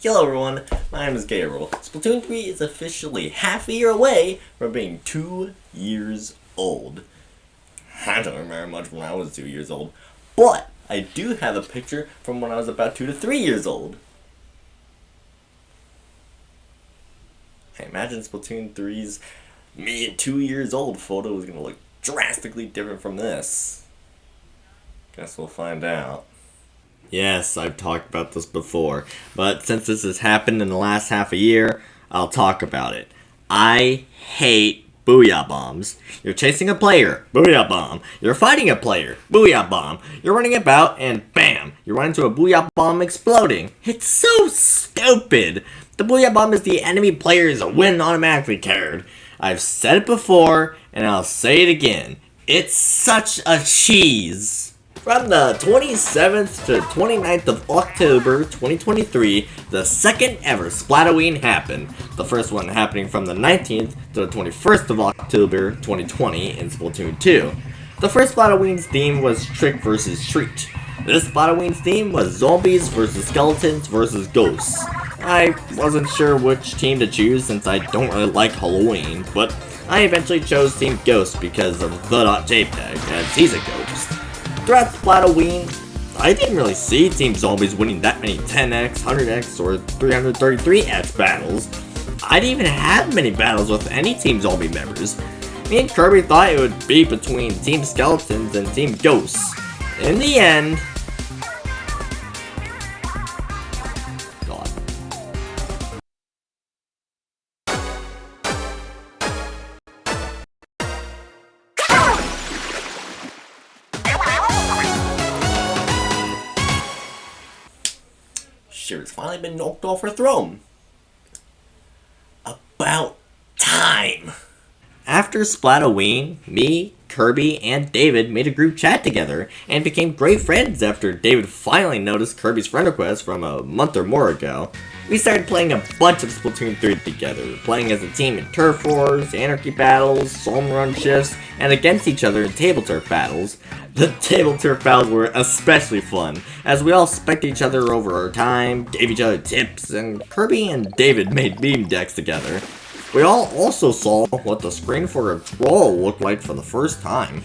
Hello everyone, my name is Gabriel. Splatoon 3 is officially half a year away from being 2 years old. I don't remember much when I was 2 years old, but I do have a picture from when I was about 2 to 3 years old. I imagine Splatoon 3's me at 2 years old photo is going to look drastically different from this. Guess we'll find out. Yes, I've talked about this before, but since this has happened in the last half a year, I'll talk about it. I hate booyah bombs. You're chasing a player, booyah bomb. You're fighting a player, booyah bomb. You're running about, and bam, you run into a booyah bomb exploding. It's so stupid. The booyah bomb is the enemy player's win automatically card. I've said it before, and I'll say it again. It's such a cheese. From the 27th to 29th of October 2023, the second ever Splatoon happened. The first one happening from the 19th to the 21st of October 2020 in Splatoon 2. The first Splatoon's theme was Trick vs. Treat. This Splatoon's theme was Zombies vs. Skeletons vs. Ghosts. I wasn't sure which team to choose since I don't really like Halloween, but I eventually chose Team Ghost because of the.jpg, as he's a ghost. Throughout Splatoon, I didn't really see Team Zombies winning that many 10x, 100x, or 333x battles. I didn't even have many battles with any Team Zombie members. Me and Kirby thought it would be between Team Skeletons and Team Ghosts. In the end, She's finally been knocked off her throne. About time! After Splatoon, me, Kirby, and David made a group chat together and became great friends after David finally noticed Kirby's friend request from a month or more ago. We started playing a bunch of Splatoon 3 together, playing as a team in turf wars, anarchy battles, home run shifts, and against each other in table turf battles. The table turf battles were especially fun, as we all spec'd each other over our time, gave each other tips, and Kirby and David made meme decks together. We all also saw what the screen for a troll looked like for the first time.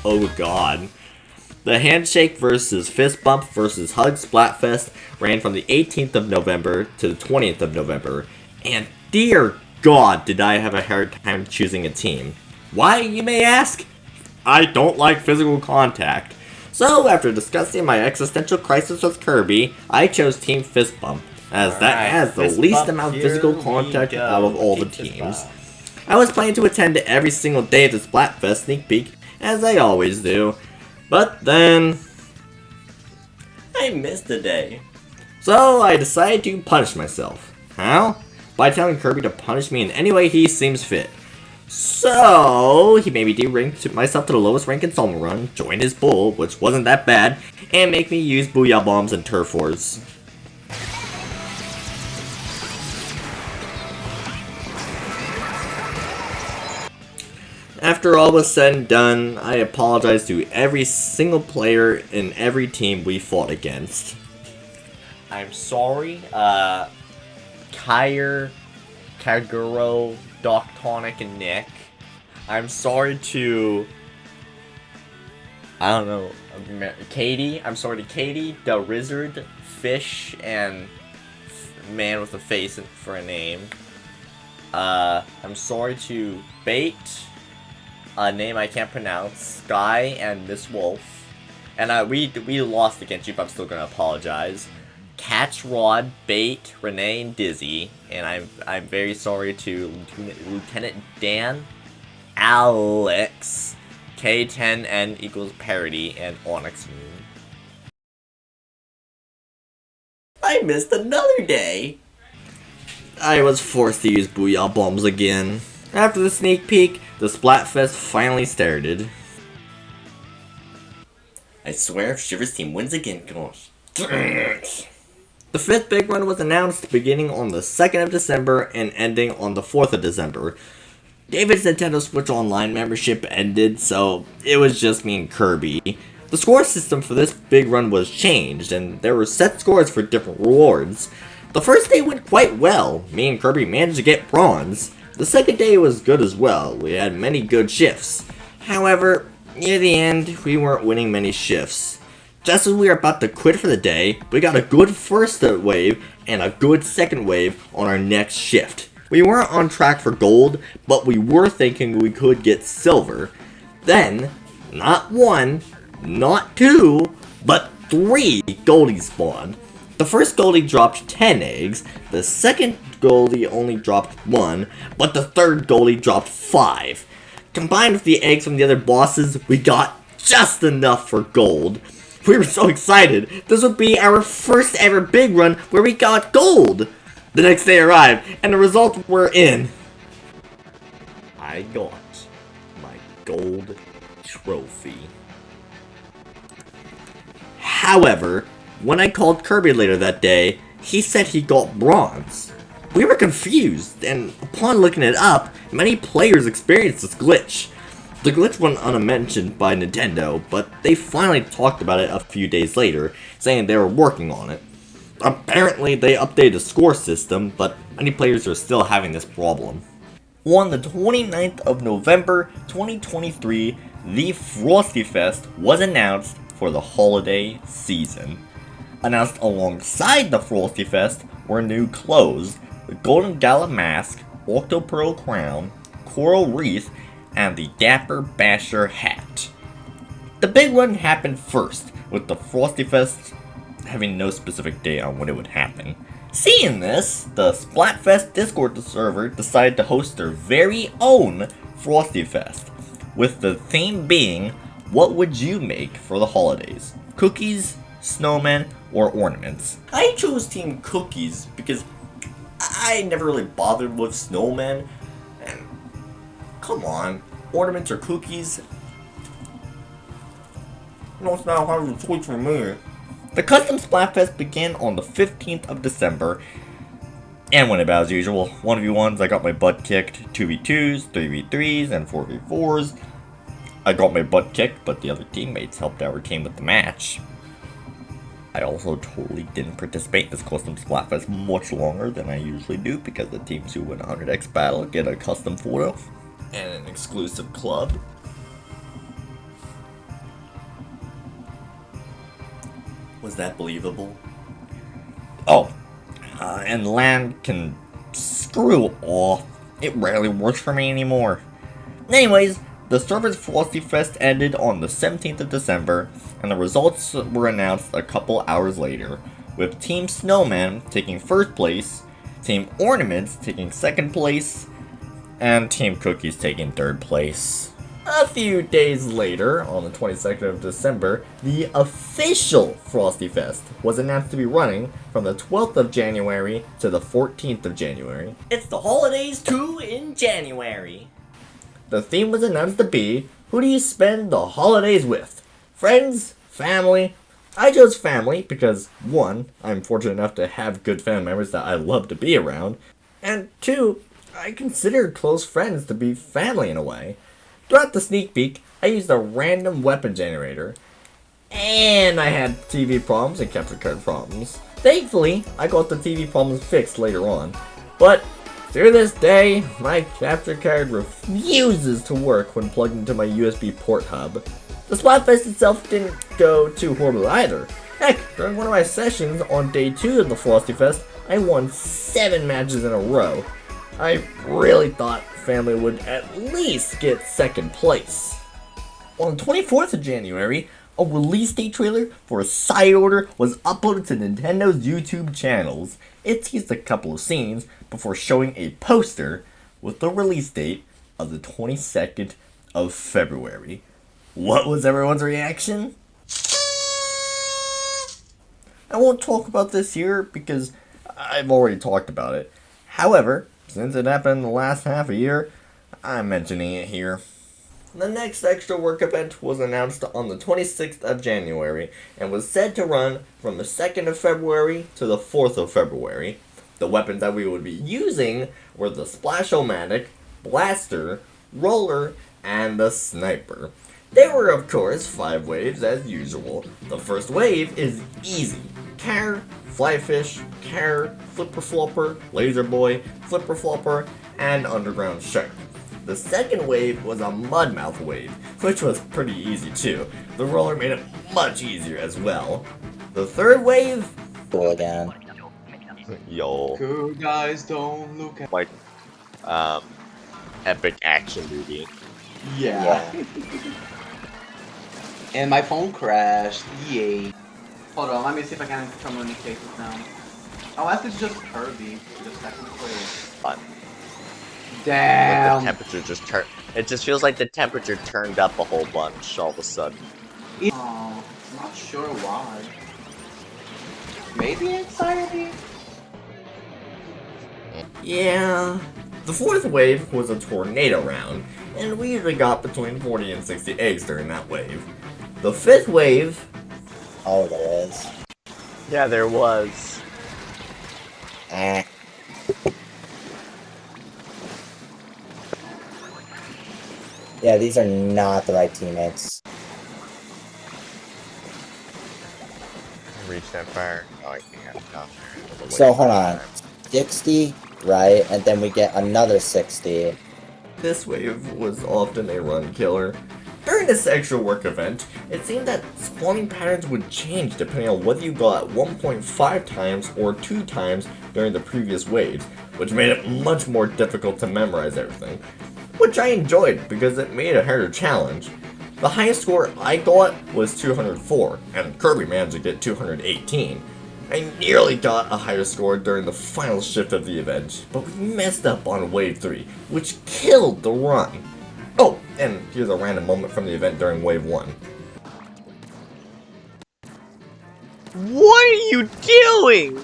Oh god. The Handshake vs. Fist Bump vs. Hug Splatfest ran from the 18th of November to the 20th of November, and dear god did I have a hard time choosing a team. Why, you may ask? I don't like physical contact. So after discussing my existential crisis with Kirby, I chose Team Fist Bump, as that has the least amount of physical contact out of all the teams. I was planning to attend every single day of the Splatfest sneak peek, as I always do. But then I missed a day. So I decided to punish myself. How? By telling Kirby to punish me in any way he seems fit. So he made me de-rank myself to the lowest rank in Summer Run, join his bull, which wasn't that bad, and make me use booyah bombs and turf wars. After all was said and done, I apologize to every single player in every team we fought against. I'm sorry, Kyre, Kaguro, Doctonic, and Nick. I'm sorry to, I don't know, Katie. I'm sorry to Katie, the Lizard, Fish, and Man with a Face for a name. I'm sorry to Bait, a name I can't pronounce, Sky, and Miss Wolf. And we lost against you, but I'm still gonna apologize. Catch, Rod, Bait, Renee, and Dizzy. And I'm very sorry to Lieutenant Dan, Alex, K10N equals Parody, and Onyx Moon. I missed another day! I was forced to use booyah bombs again. After the sneak peek, the Splatfest finally started. I swear if Shiver's team wins again, gosh. The fifth big run was announced beginning on the 2nd of December and ending on the 4th of December. David's Nintendo Switch Online membership ended, so it was just me and Kirby. The score system for this big run was changed, and there were set scores for different rewards. The first day went quite well. Me and Kirby managed to get bronze. The second day was good as well. We had many good shifts. However, near the end, we weren't winning many shifts. Just as we were about to quit for the day, we got a good first wave and a good second wave on our next shift. We weren't on track for gold, but we were thinking we could get silver. Then, not one, not two, but 3 goldies spawned. The first goldie dropped 10 eggs, the second goldie only dropped 1, but the third goldie dropped 5. Combined with the eggs from the other bosses, we got just enough for gold. We were so excited. This would be our first ever big run where we got gold. The next day arrived, and the results were in. I got my gold trophy. However, when I called Kirby later that day, he said he got bronze. We were confused, and upon looking it up, many players experienced this glitch. The glitch went unmentioned by Nintendo, but they finally talked about it a few days later, saying they were working on it. Apparently, they updated the score system, but many players are still having this problem. On the 29th of November 2023, the Frosty Fest was announced for the holiday season. Announced alongside the Frosty Fest were new clothes, the Golden Gala Mask, Octopearl Crown, Coral Wreath, and the Dapper Basher Hat. The big one happened first, with the Frosty Fest having no specific date on when it would happen. Seeing this, the Splatfest Discord server decided to host their very own Frosty Fest, with the theme being, what would you make for the holidays? Cookies, snowmen, or ornaments? I chose Team Cookies because I never really bothered with snowmen, and come on, ornaments or cookies? No, it's not hard to choose for me. The custom Splatfest began on the 15th of December, and went about as usual. 1v1s, I got my butt kicked, 2v2s, 3v3s, and 4v4s. I got my butt kicked, but the other teammates helped our team with the match. I also totally didn't participate in this custom Splatfest much longer than I usually do, because the teams who win 100x battle get a custom photo and an exclusive club. Was that believable? Oh, and LAN can screw off. It rarely works for me anymore. Anyways, the server's Frosty Fest ended on the 17th of December, and the results were announced a couple hours later, with Team Snowman taking first place, Team Ornaments taking second place, and Team Cookies taking third place. A few days later, on the 22nd of December, the official Frosty Fest was announced to be running from the 12th of January to the 14th of January. It's the holidays too in January. The theme was announced to be, who do you spend the holidays with? Friends? Family? I chose family because 1, I'm fortunate enough to have good family members that I love to be around, and 2, I consider close friends to be family in a way. Throughout the sneak peek, I used a random weapon generator, and I had TV problems and capture card problems. Thankfully, I got the TV problems fixed later on, but through this day, my capture card refuses to work when plugged into my USB port hub. The Splatfest itself didn't go too horribly either. Heck, during one of my sessions on day 2 of the Frosty Fest, I won 7 matches in a row. I really thought family would at least get second place. On the 24th of January, a release date trailer for Side Order was uploaded to Nintendo's YouTube channels. It teased a couple of scenes before showing a poster with the release date of the 22nd of February. What was everyone's reaction? I won't talk about this here because I've already talked about it. However, since it happened in the last half a year, I'm mentioning it here. The next extra work event was announced on the 26th of January and was said to run from the 2nd of February to the 4th of February. The weapons that we would be using were the Splash-O-Matic, Blaster, Roller, and the Sniper. There were of course 5 waves as usual. The first wave is easy. Car, Flyfish, Car, Flipper Flopper, Laser Boy, Flipper Flopper, and Underground Shark. The second wave was a Mudmouth wave, which was pretty easy too. The roller made it much easier as well. The third wave... Cool again. Yo. Cool guys don't look at... Like, epic action movie. Yeah. And my phone crashed. Yay. Hold on, let me see if I can communicate with now. Oh, that's just Kirby. Just technically. Fun. Damn. Like the temperature just turned. It just feels like the temperature turned up a whole bunch all of a sudden. Oh, not sure why. Maybe anxiety? Yeah. The fourth wave was a tornado round, and we usually got between 40 and 60 eggs during that wave. The fifth wave... Oh, there is. Yeah, there was. Eh. Yeah, these are not the right teammates. Reach that fire. Oh, I can't. No. So hold on. 60, right? And then we get another 60. This wave was often a run killer. During this extra work event, it seemed that spawning patterns would change depending on whether you got 1.5 times or 2 times during the previous waves, which made it much more difficult to memorize everything, which I enjoyed because it made a harder challenge. The highest score I got was 204, and Kirby managed to get 218. I nearly got a higher score during the final shift of the event, but we messed up on Wave 3, which killed the run. Oh, and here's a random moment from the event during Wave 1. What are you doing?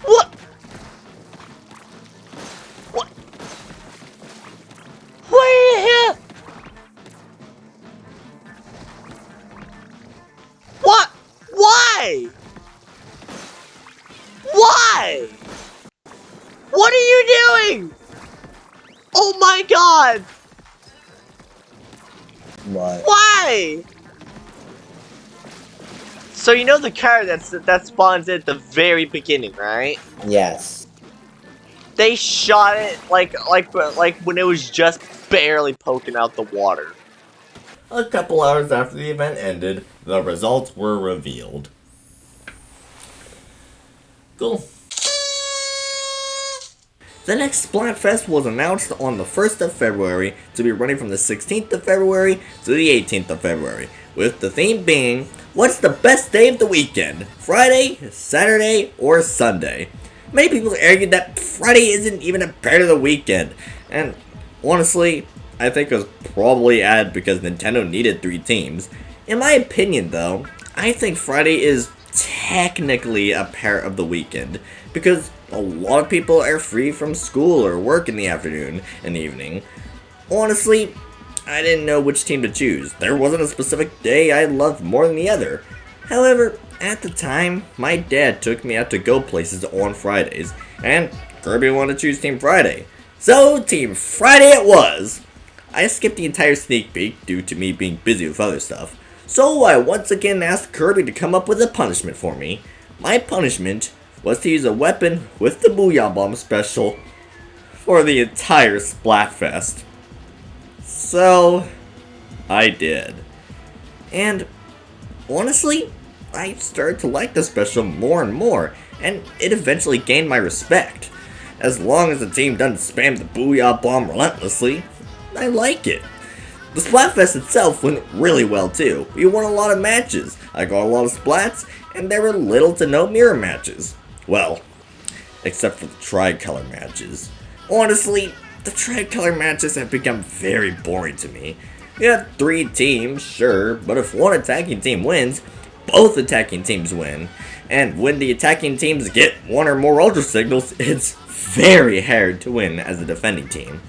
What? What? What? What? Why? Why? What are you doing? Oh my god! What? Why? So you know the car that spawns at the very beginning, right? Yes. They shot it like when it was just barely poking out the water. A couple hours after the event ended, the results were revealed. Cool. The next Splatfest was announced on the 1st of February to be running from the 16th of February to the 18th of February, with the theme being, what's the best day of the weekend? Friday, Saturday, or Sunday? Many people argued that Friday isn't even a part of the weekend, and honestly, I think it was probably added because Nintendo needed 3 teams. In my opinion though, I think Friday is technically a part of the weekend, because a lot of people are free from school or work in the afternoon and evening. Honestly, I didn't know which team to choose. There wasn't a specific day I loved more than the other. However, at the time, my dad took me out to go places on Fridays, and Kirby wanted to choose Team Friday. So, Team Friday it was! I skipped the entire sneak peek due to me being busy with other stuff, so I once again asked Kirby to come up with a punishment for me. My punishment was to use a weapon with the Booyah Bomb special for the entire Splatfest. So, I did. And, honestly, I started to like the special more and more, and it eventually gained my respect. As long as the team doesn't spam the Booyah Bomb relentlessly, I like it. The Splatfest itself went really well too. We won a lot of matches, I got a lot of splats, and there were little to no mirror matches. Well, except for the tricolor matches. Honestly, the tricolor matches have become very boring to me. You have 3 teams, sure, but if one attacking team wins, both attacking teams win. And when the attacking teams get 1 or more Ultra Signals, it's very hard to win as a defending team.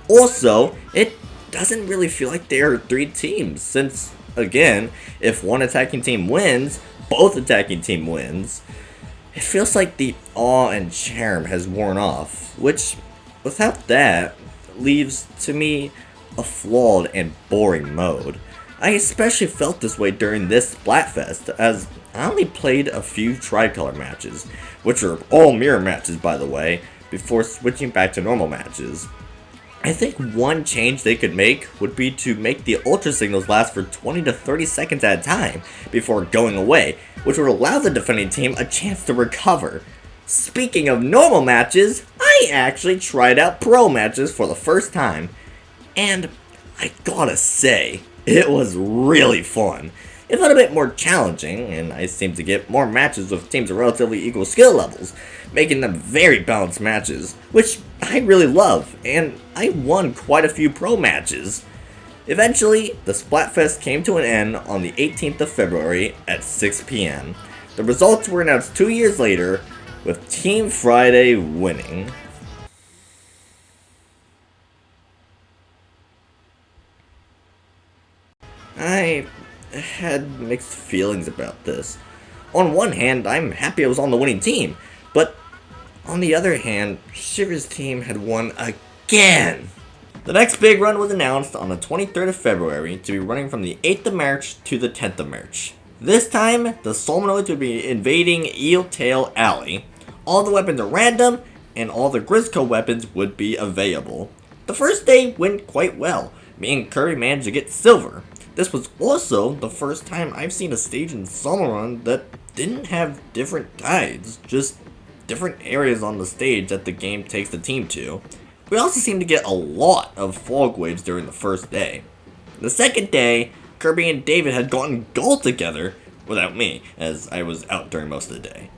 Also, it doesn't really feel like there are 3 teams, since, again, if one attacking team wins, both attacking team wins. It feels like the awe and charm has worn off, which, without that, leaves, to me, a flawed and boring mode. I especially felt this way during this Splatfest, as I only played a few tricolor matches, which are all mirror matches by the way, before switching back to normal matches. I think one change they could make would be to make the ultra signals last for 20 to 30 seconds at a time before going away, which would allow the defending team a chance to recover. Speaking of normal matches, I actually tried out pro matches for the first time, and I gotta say, it was really fun. It felt a bit more challenging, and I seemed to get more matches with teams of relatively equal skill levels, making them very balanced matches, which I really love, and I won quite a few pro matches. Eventually, the Splatfest came to an end on the 18th of February at 6 p.m. The results were announced 2 years later, with Team Friday winning. I had mixed feelings about this. On one hand, I'm happy I was on the winning team, but on the other hand, Shiver's team had won again. The next big run was announced on the 23rd of February to be running from the 8th of March to the 10th of March. This time, the Solmonoids would be invading Eel Tail Alley. All the weapons are random, and all the Grizzco weapons would be available. The first day went quite well. Me and Kirby managed to get silver. This was also the first time I've seen a stage in Salmon that didn't have different tides, just different areas on the stage that the game takes the team to. We also seemed to get a lot of fog waves during the first day. The second day, Kirby and David had gotten gold together, without me, as I was out during most of the day.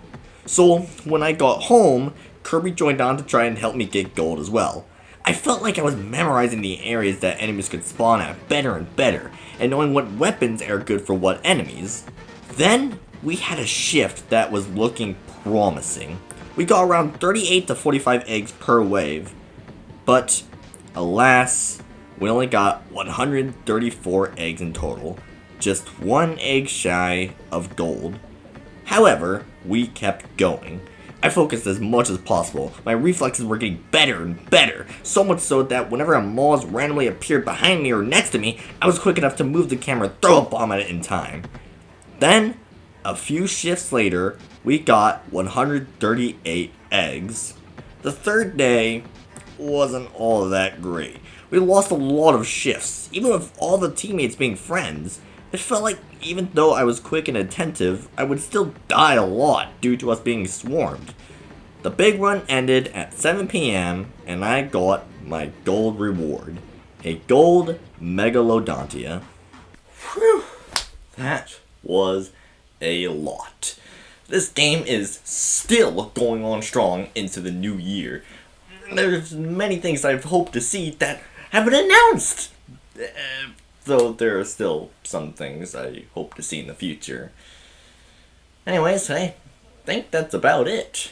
So when I got home, Kirby joined on to try and help me get gold as well. I felt like I was memorizing the areas that enemies could spawn at better and better, and knowing what weapons are good for what enemies. Then, we had a shift that was looking promising. We got around 38 to 45 eggs per wave, but alas, we only got 134 eggs in total, just one egg shy of gold. However, we kept going. I focused as much as possible. My reflexes were getting better and better, so much so that whenever a Moz randomly appeared behind me or next to me, I was quick enough to move the camera and throw a bomb at it in time. Then, a few shifts later, we got 138 eggs. The third day wasn't all that great. We lost a lot of shifts, even with all the teammates being friends. It felt like even though I was quick and attentive, I would still die a lot due to us being swarmed. The big run ended at 7 p.m. and I got my gold reward. A gold Megalodontia. Whew, that was a lot. This game is still going on strong into the new year. There's many things I've hoped to see that haven't announced. Though there are still some things I hope to see in the future. Anyways, I think that's about it.